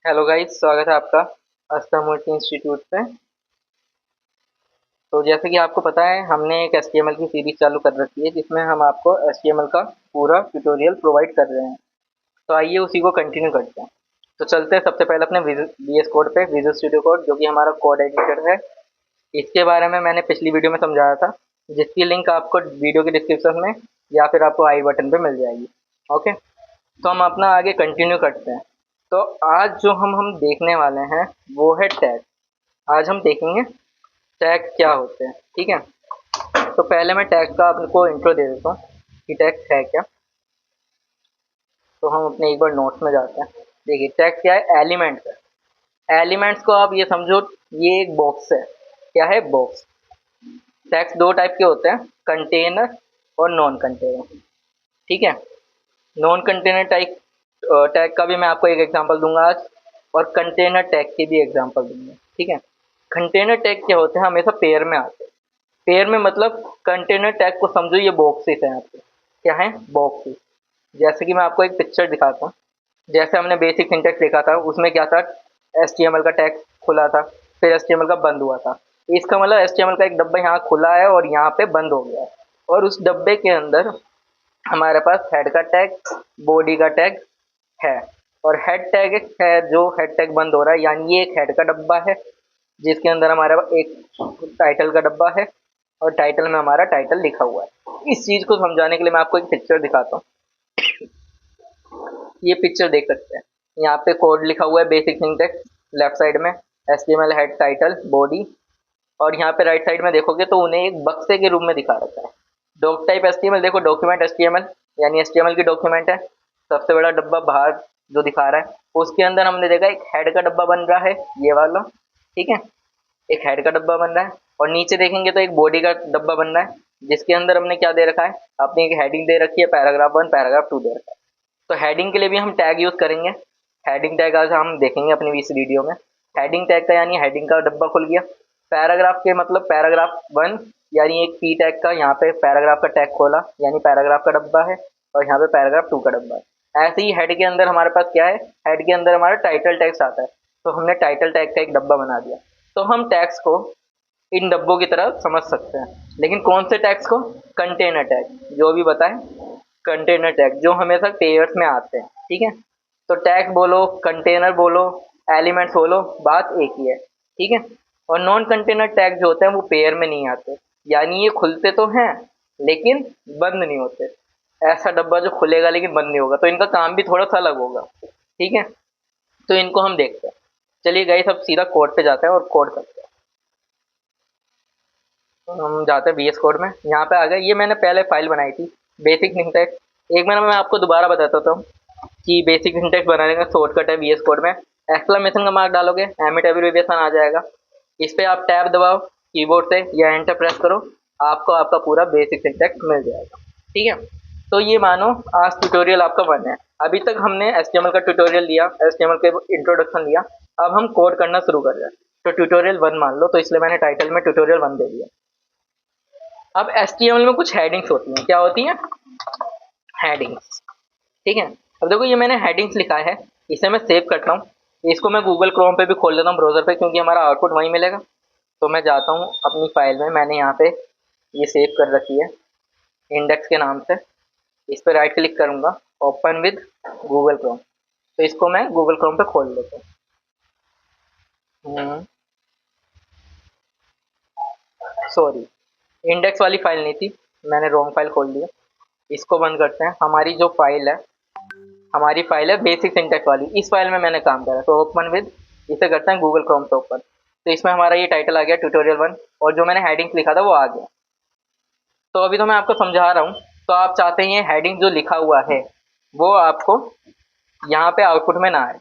Hello guys, स्वागत है आपका अष्टामूर्ति इंस्टीट्यूट पे। तो जैसे कि आपको पता है, हमने एक एचटीएमएल की सीरीज चालू कर रखी है जिसमें हम आपको एचटीएमएल का पूरा ट्यूटोरियल प्रोवाइड कर रहे हैं। तो आइए उसी को कंटिन्यू करते हैं। तो चलते हैं सबसे पहले अपने वीएस कोड पे, विजुअल स्टूडियो कोड, जो कि हमारा कोड एडिटर है। इसके बारे में मैंने पिछली वीडियो में समझाया था, जिसकी लिंक आपको वीडियो के डिस्क्रिप्शन में या फिर आपको आई बटन पे मिल जाएगी। ओके, तो हम अपना आगे कंटिन्यू करते हैं। तो आज जो हम देखने वाले हैं वो है टैग। आज हम देखेंगे टैग क्या होते हैं। ठीक है, तो पहले मैं टैग का आपको इंट्रो दे देता हूँ कि टैग है क्या। तो हम अपने एक बार नोट्स में जाते हैं। देखिए, टैग क्या है? एलिमेंट्स है। एलिमेंट्स को आप ये समझो, ये एक बॉक्स है। क्या है? बॉक्स। टैग्स दो टाइप के होते हैं, कंटेनर और नॉन कंटेनर। ठीक है, नॉन कंटेनर टाइप टैग का भी मैं आपको एक एग्जांपल दूंगा आज, और कंटेनर टैग के भी एग्जांपल दूंगा। ठीक है, कंटेनर टैग क्या होते हैं? हमेशा पेयर में आते हैं। पेयर में मतलब कंटेनर टैग को समझो ये बॉक्सेस हैं आपके। क्या है? बॉक्सेस। जैसे कि मैं आपको एक पिक्चर दिखाता हूँ। जैसे हमने बेसिक सिंटेक्स देखा था, उसमें क्या था? एचटीएमएल का टैग खुला था, फिर एचटीएमएल का बंद हुआ था। इसका मतलब एचटीएमएल का एक डब्बा यहाँ खुला है और यहाँ पे बंद हो गया है, और उस डब्बे के अंदर हमारे पास हेड का टैग, बॉडी का टैग है। और हेड टैग है, जो हेड टैग बंद हो रहा है, यानी ये एक हेड का डब्बा है जिसके अंदर हमारा एक टाइटल का डब्बा है, और टाइटल में हमारा टाइटल लिखा हुआ है। इस चीज़ को समझाने के लिए मैं आपको एक पिक्चर दिखाता हूँ। ये पिक्चर देख सकते हैं, यहाँ पे कोड लिखा हुआ है, बेसिक सिंटेक्स लेफ्ट साइड में, एचटीएमएल हेड टाइटल बॉडी, और यहाँ पे राइट साइड में देखोगे तो उन्हें एक बक्से के रूप में दिखा रखा है। डॉक टाइप एचटीएमएल, देखो डॉक्यूमेंट एचटीएमएल, यानी एचटीएमएल की डॉक्यूमेंट है। सबसे बड़ा डब्बा बाहर जो दिखा रहा है, उसके अंदर हमने देखा एक हेड का डब्बा बन रहा है, ये वाला। ठीक है, एक हेड का डब्बा बन रहा है, और नीचे देखेंगे तो एक बॉडी का डब्बा बन रहा है, जिसके अंदर हमने क्या दे रखा है? अपनी एक हेडिंग दे रखी है, पैराग्राफ 1 पैराग्राफ 2 दे रखा है। तो हेडिंग के लिए भी हम टैग यूज करेंगे। हेडिंग टैग आज हम देखेंगे अपनी इस वीडियो में। हेडिंग टैग का यानी हेडिंग का डब्बा खुल गया। पैराग्राफ के मतलब पैराग्राफ 1, यानी एक पी टैग का यहाँ पे पैराग्राफ का टैग खोला, यानी पैराग्राफ का डब्बा है, और यहाँ पे पैराग्राफ 2 का डब्बा है। ऐसे ही हेड के अंदर हमारे पास क्या है? हेड के अंदर हमारा टाइटल टैग्स आता है, तो हमने टाइटल टैग का एक डब्बा बना दिया। तो हम टैग्स को इन डब्बों की तरह समझ सकते हैं। लेकिन कौन से टैग्स को? कंटेनर टैग, जो भी बताएं, कंटेनर टैग जो हमेशा पेयर्स में आते हैं। ठीक है, तो टैग बोलो, कंटेनर बोलो, एलिमेंट्स बोलो, बात एक ही है। ठीक है, और नॉन कंटेनर टैग जो होते हैं वो पेयर में नहीं आते, यानी ये खुलते तो हैं लेकिन बंद नहीं होते। ऐसा डब्बा जो खुलेगा लेकिन बंद नहीं होगा, तो इनका काम भी थोड़ा सा अलग होगा। ठीक है, तो इनको हम देखते हैं। चलिए गाइस, अब सीधा कोड पे जाते हैं और कोड करते हैं। तो हम जाते हैं वीएस कोड में। यहाँ पे आ गए, ये मैंने पहले फाइल बनाई थी, बेसिक सिंटैक्स। एक बार मैं आपको दोबारा बताता हूँ कि बेसिक सिंटैक्स बनाने का शॉर्टकट है वीएस कोड में। एक्सक्लेमेशन का मार्क डालोगे, एमिट एब्रिविएशन आ जाएगा। इस पे आप टैब दबाओ कीबोर्ड से या एंटर प्रेस करो, आपको आपका पूरा बेसिक सिंटैक्स मिल जाएगा। ठीक है, तो ये मानो आज ट्यूटोरियल आपका बन है। अभी तक हमने एचटीएमएल का ट्यूटोरियल लिया, एचटीएमएल के इंट्रोडक्शन लिया। अब हम कोड करना शुरू कर रहे हैं। तो ट्यूटोरियल 1 मान लो, तो इसलिए मैंने टाइटल में ट्यूटोरियल 1 दे दिया। अब एचटीएमएल में कुछ हेडिंग्स होती हैं। क्या होती हैं? हेडिंग्स। ठीक है, अब देखो ये मैंने हेडिंग्स लिखा है, इसे मैं सेव करता हूँ। इसको मैं गूगल क्रोम पे भी खोल लेता हूँ, ब्राउजर पे, क्योंकि हमारा आउटपुट वहीं मिलेगा। तो मैं जाता हूँ अपनी फाइल में, मैंने यहाँ पे ये सेव कर रखी है इंडेक्स के नाम से। इस पर राइट क्लिक करूँगा, ओपन विद गूगल क्रोम। तो इसको मैं गूगल क्रोम पे खोल लेता हूँ। सॉरी, इंडेक्स वाली फाइल नहीं थी, मैंने रॉन्ग फाइल खोल दिया। इसको बंद करते हैं। हमारी फाइल है बेसिक सिंटेक्स वाली, इस फाइल में मैंने काम करा। तो ओपन विद, इसे करते हैं गूगल क्रोम से ओपन। तो इसमें हमारा ये टाइटल आ गया ट्यूटोरियल 1, और जो मैंने हेडिंग्स लिखा था वो आ गया। तो अभी तो मैं आपको समझा रहा हूँ, तो आप चाहते हैं ये हेडिंग जो लिखा हुआ है वो आपको यहाँ पे आउटपुट में ना आए,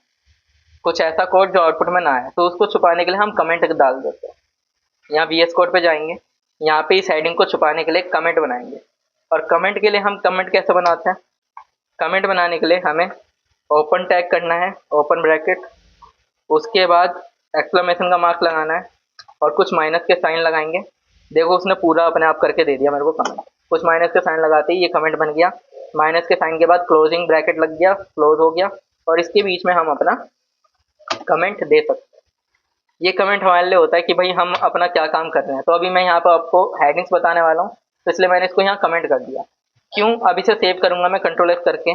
कुछ ऐसा कोड जो आउटपुट में ना आए, तो उसको छुपाने के लिए हम कमेंट डाल देते हैं। यहाँ वीएस कोड पे जाएंगे, यहाँ पे इस हेडिंग को छुपाने के लिए कमेंट बनाएंगे। और कमेंट के लिए हम कमेंट कैसे बनाते हैं? कमेंट बनाने के लिए हमें ओपन टैग करना है, ओपन ब्रैकेट, उसके बाद एक्सक्लेमेशन का मार्क लगाना है, और कुछ माइनस के साइन लगाएंगे। देखो उसने पूरा अपने आप करके दे दिया मेरे को कमेंट। कुछ माइनस के साइन लगाते ही ये कमेंट बन गया। माइनस के साइन के बाद क्लोजिंग ब्रैकेट लग गया, क्लोज हो गया, और इसके बीच में हम अपना कमेंट दे सकते हैं। ये कमेंट हमारे लिए होता है कि भाई हम अपना क्या काम कर रहे हैं। तो अभी मैं यहाँ पर आपको हेडिंग्स बताने वाला हूँ, तो इसलिए मैंने इसको यहाँ कमेंट कर दिया। क्यों? अब इसे सेव करूँगा मैं कंट्रोल एस करके,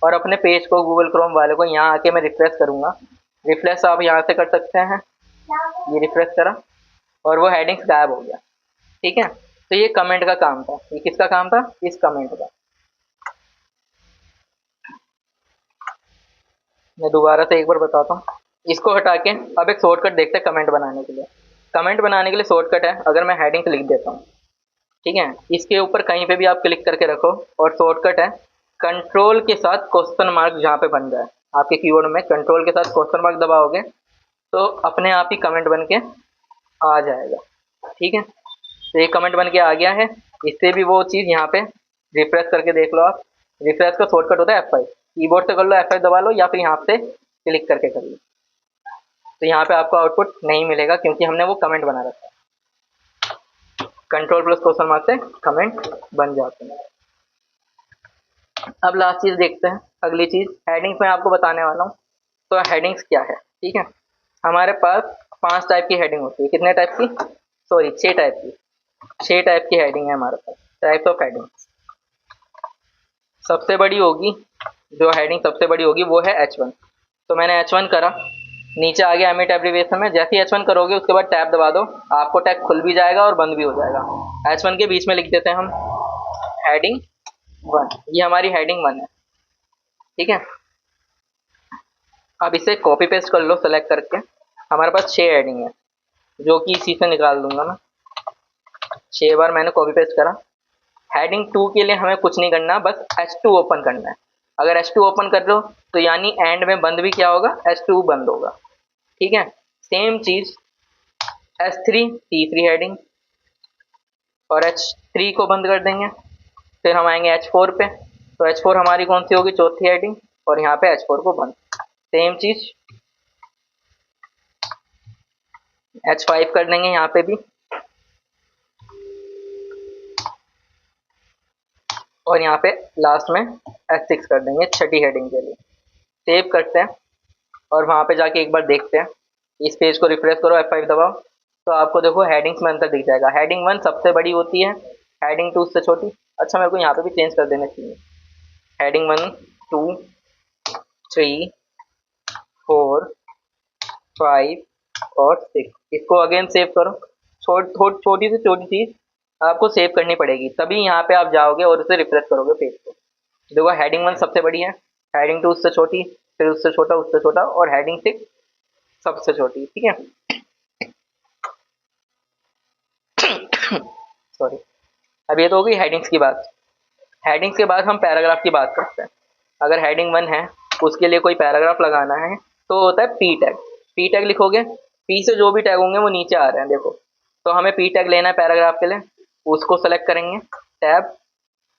और अपने पेज को गूगल क्रोम वाले को यहाँ आके मैं रिफ्रेश करूँगा। रिफ्रेश आप यहाँ से कर सकते हैं, ये रिफ्रेश करा और वो हेडिंग्स गायब हो गया। ठीक है, तो ये कमेंट का काम था। ये किसका काम था? इस कमेंट का। मैं दोबारा से एक बार बताता हूँ। इसको हटा के अब एक शॉर्टकट देखते हैं कमेंट बनाने के लिए। कमेंट बनाने के लिए शॉर्टकट है, अगर मैं हेडिंग लिख देता हूँ, ठीक है, इसके ऊपर कहीं पे भी आप क्लिक करके रखो, और शॉर्टकट है कंट्रोल के साथ क्वेश्चन मार्क जहाँ पे बन जाए आपके कीबोर्ड में, कंट्रोल के साथ क्वेश्चन मार्क दबाओगे तो अपने आप ही कमेंट बन के आ जाएगा। ठीक है, तो ये कमेंट बन के आ गया है। इससे भी वो चीज़ यहाँ पे रिफ्रेश करके देख लो आप। रिफ्रेश का शॉर्टकट होता है F5, कीबोर्ड से कर लो F5 दबा लो, या फिर यहाँ से क्लिक करके कर लो। तो यहाँ पे आपको आउटपुट नहीं मिलेगा क्योंकि हमने वो कमेंट बना रखा है। कंट्रोल प्लस क्वेश्चन मार्क से कमेंट बन जाते हैं। अब लास्ट चीज़ देखते हैं, अगली चीज़ हेडिंग्स में आपको बताने वाला हूँ। तो हेडिंग्स क्या है? ठीक है, हमारे पास 5 टाइप की हेडिंग होती है। कितने टाइप की? सॉरी 6 टाइप की। 6 टाइप की हेडिंग है हमारे पास, टाइप्स ऑफ हेडिंग। सबसे बड़ी होगी, जो हेडिंग सबसे बड़ी होगी वो है H1। तो मैंने H1 करा, नीचे आ गया एमिट एब्रीविएशन में। जैसे ही H1 करोगे उसके बाद टैब दबा दो, आपको टैग खुल भी जाएगा और बंद भी हो जाएगा। H1 के बीच में लिख देते हैं हम हेडिंग 1। ये हमारी हेडिंग 1 है। ठीक है, अब इसे कॉपी पेस्ट कर लो सेलेक्ट करके। हमारे पास 6 हेडिंग है, जो कि इसी से निकाल दूंगा मैं। 6 बार मैंने कॉपी पेस्ट करा। हेडिंग 2 के लिए हमें कुछ नहीं करना, बस H2 ओपन करना है। अगर H2 ओपन कर लो तो यानी एंड में बंद भी क्या होगा? H2 बंद होगा। ठीक है, सेम चीज H3 तीसरी हेडिंग, और H3 को बंद कर देंगे। फिर हम आएंगे H4 पे, तो H4 हमारी कौन सी होगी? चौथी हेडिंग, और यहाँ पे H4 को बंद। सेम चीज H5 कर देंगे यहाँ पे भी, और यहाँ पे लास्ट में H6 कर देंगे छठी हेडिंग के लिए। सेव करते हैं और वहाँ पे जाके एक बार देखते हैं। इस पेज को रिफ्रेश करो, F5 दबाओ, तो आपको देखो हेडिंग्स में अंतर दिख जाएगा। हेडिंग 1 सबसे बड़ी होती है, हेडिंग 2 उससे छोटी। अच्छा, मेरे को यहाँ पे भी चेंज कर देना चाहिए। हेडिंग 1 2 3 4 5 और 6। इसको अगेन सेव करो। छोटी से छोटी चीज़ आपको सेव करनी पड़ेगी, तभी यहाँ पे आप जाओगे और उसे रिफ्रेश करोगे पेज को। देखो हेडिंग 1 सबसे बड़ी है, हेडिंग 2 उससे छोटी, फिर उससे छोटा, उससे छोटा, और हेडिंग 6 सबसे छोटी। ठीक है, सॉरी। अब ये तो हो गई हेडिंग्स की बात। हेडिंग्स के बाद हम पैराग्राफ की बात करते हैं। अगर हेडिंग 1 है, उसके लिए कोई पैराग्राफ लगाना है, तो होता है पी टैग। पी टैग लिखोगे, पी से जो भी टैग होंगे वो नीचे आ रहे हैं देखो। तो हमें पी टैग लेना है पैराग्राफ के लिए, उसको सेलेक्ट करेंगे टैब,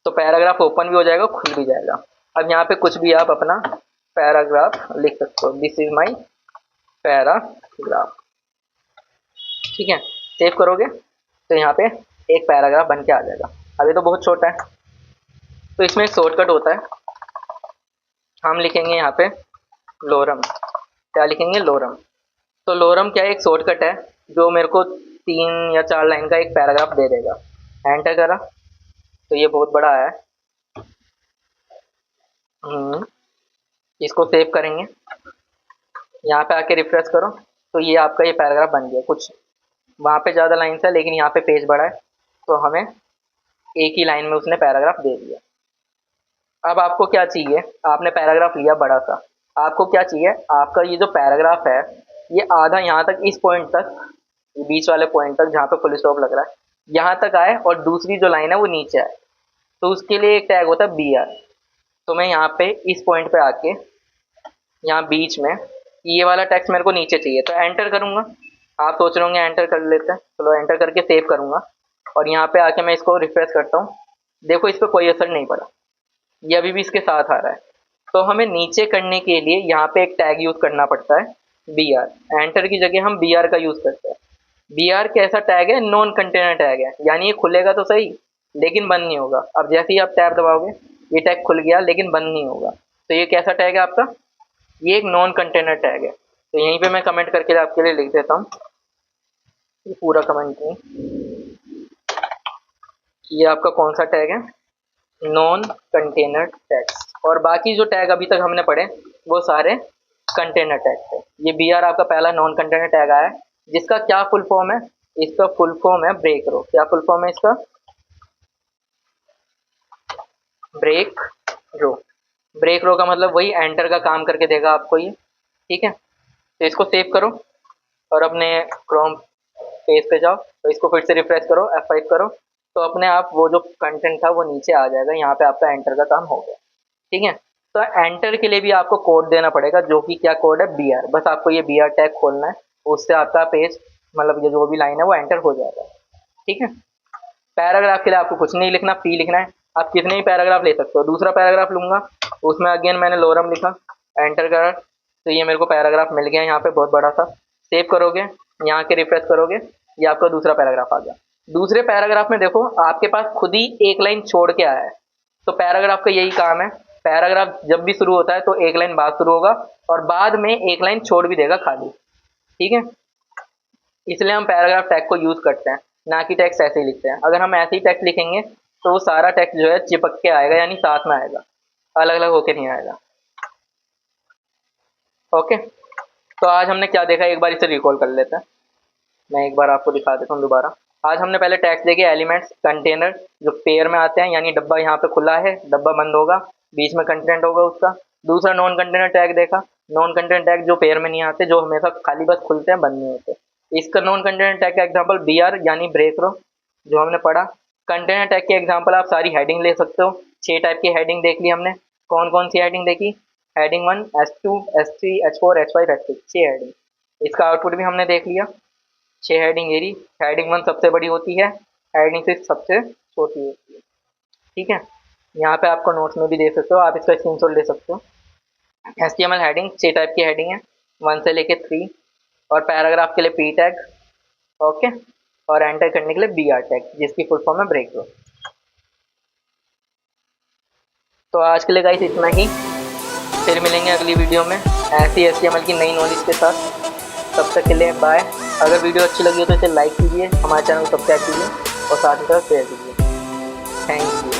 तो पैराग्राफ ओपन भी हो जाएगा, खुल भी जाएगा। अब यहाँ पे कुछ भी आप अपना पैराग्राफ लिख सकते हो। This is my paragraph. ठीक है, सेव करोगे तो यहाँ पे एक पैराग्राफ बन के आ जाएगा। अभी तो बहुत छोटा है, तो इसमें एक शॉर्टकट होता है। हम लिखेंगे यहाँ पे लोरम। क्या लिखेंगे? लोरम। तो लोरम क्या है? एक शॉर्टकट है जो मेरे को 3 या 4 लाइन का एक पैराग्राफ दे देगा। एंटर करा तो ये बहुत बड़ा है। इसको सेव करेंगे, यहाँ पे आके रिफ्रेश करो, तो ये आपका ये पैराग्राफ बन गया। कुछ वहाँ पे ज़्यादा लाइन्स है, लेकिन यहाँ पे पेज बड़ा है, तो हमें एक ही लाइन में उसने पैराग्राफ दे दिया। अब आपको क्या चाहिए? आपने पैराग्राफ लिया बड़ा सा, आपको क्या चाहिए? आपका ये जो पैराग्राफ है, ये आधा यहाँ तक, इस पॉइंट तक, ये बीच वाले पॉइंट तक जहाँ पे फुल स्टॉप लग रहा है, यहाँ तक आए, और दूसरी जो लाइन है वो नीचे आए। तो उसके लिए एक टैग होता है BR। तो मैं यहाँ पे इस पॉइंट पे आके यहाँ बीच में ये वाला टेक्स्ट मेरे को नीचे चाहिए, तो एंटर करूँगा। आप सोच रहे होंगे एंटर कर लेते हैं, चलो एंटर करके सेव करूँगा, और यहाँ पे आके मैं इसको रिफ्रेश करता हूँ। देखो इस पर कोई असर नहीं पड़ा, ये अभी भी इसके साथ आ रहा है। तो हमें नीचे करने के लिए यहाँ पे एक टैग यूज़ करना पड़ता है, BR। एंटर की जगह हम BR का यूज़ करते हैं। BR कैसा टैग है? नॉन कंटेनर टैग है, यानी ये खुलेगा तो सही लेकिन बंद नहीं होगा। अब जैसे ही आप टैब दबाओगे ये टैग खुल गया लेकिन बंद नहीं होगा। तो ये कैसा टैग है आपका? ये एक नॉन कंटेनर टैग है। तो यहीं पे मैं कमेंट करके आपके लिए लिख देता हूँ, ये पूरा कमेंट नहीं, ये आपका कौन सा टैग है, नॉन कंटेनर टैग्स। और बाकी जो टैग अभी तक हमने पढ़े वो सारे कंटेनर टैग थे। ये बी आर आपका पहला नॉन कंटेनर टैग आया है, जिसका क्या फुल फॉर्म है, इसका फुल फॉर्म है ब्रेक रो। क्या फुल फॉर्म है इसका, ब्रेक रो। ब्रेक रो का मतलब वही एंटर का काम करके देगा आपको ये, ठीक है। तो इसको सेव करो और अपने क्रोम पेज पे जाओ, तो इसको फिर से रिफ्रेश करो, F5 करो, तो अपने आप वो जो कंटेंट था वो नीचे आ जाएगा। यहाँ पे आपका एंटर का काम हो गया, ठीक है। तो एंटर के लिए भी आपको कोड देना पड़ेगा, जो कि क्या कोड है, बी आर। बस आपको ये बी आर टैग खोलना है, उससे आपका पेज मतलब ये जो भी लाइन है वो एंटर हो जाएगा, ठीक है। पैराग्राफ के लिए आपको कुछ नहीं लिखना, पी लिखना है। आप कितने ही पैराग्राफ ले सकते हो। दूसरा पैराग्राफ लूंगा, उसमें अगेन मैंने लोरम लिखा, एंटर करा, तो ये मेरे को पैराग्राफ मिल गया यहाँ पे बहुत बड़ा सा। सेव करोगे, यहाँ के रिफ्रेश करोगे, ये आपका दूसरा पैराग्राफ आ गया। दूसरे पैराग्राफ में देखो आपके पास खुद ही एक लाइन छोड़ के आया है। तो पैराग्राफ का यही काम है, पैराग्राफ जब भी शुरू होता है तो एक लाइन बाद शुरू होगा और बाद में एक लाइन छोड़ भी देगा खाली, ठीक है। इसलिए हम पैराग्राफ टैग को यूज करते हैं, ना कि टेक्स्ट ऐसे ही लिखते हैं। अगर हम ऐसे ही टेक्स्ट लिखेंगे तो वो सारा टेक्स्ट जो है चिपक के आएगा, यानी साथ में आएगा, अलग अलग होके नहीं आएगा। ओके, तो आज हमने क्या देखा, एक बार इसे रिकॉल कर लेते हैं। मैं एक बार आपको दिखा देता हूँ दोबारा। आज हमने पहले टैग्स देखे, एलिमेंट्स, कंटेनर जो पेयर में आते हैं, यानी डब्बा यहाँ पे खुला है, डब्बा बंद होगा, बीच में कंटेंट होगा उसका। दूसरा नॉन कंटेनर टैग देखा, नॉन कंटेनर टैग जो पेयर में नहीं आते, जो हमेशा खाली बस खुलते हैं, बंद नहीं होते। इसका नॉन कंटेनर टैग का एग्जांपल बी आर यानी ब्रेक रो, जो हमने पढ़ा। कंटेनर टैग के एग्जांपल आप सारी हेडिंग ले सकते हो। 6 टाइप की हेडिंग देख ली हमने। कौन कौन सी हेडिंग देखी, heading 1, H2, H3, H4, H5, H6, 6 heading. इसका आउटपुट भी हमने देख लिया। 6 हेडिंग एरी, हेडिंग 1 सबसे बड़ी होती है, हेडिंग 6 सबसे छोटी होती है, ठीक है। यहाँ पे आपको नोट्स में भी दे सकते हो, आप इसका स्क्रीनशॉट ले सकते हो। HTML हेडिंग 6 टाइप की हेडिंग है, 1 से लेके 3, और पैराग्राफ के लिए पी टैग, ओके, और एंटर करने के लिए बी आर टैग, जिसकी फुल फॉर्म है ब्रेक रो। तो आज के लिए गाइस इतना ही, फिर मिलेंगे अगली वीडियो में ऐसी HTML की नई नॉलेज के साथ। तब तक के लिए बाय। अगर वीडियो अच्छी लगी हो तो इसे लाइक कीजिए, हमारे चैनल को सब्सक्राइब कीजिए और साथ ही साथ शेयर कीजिए। Thank you.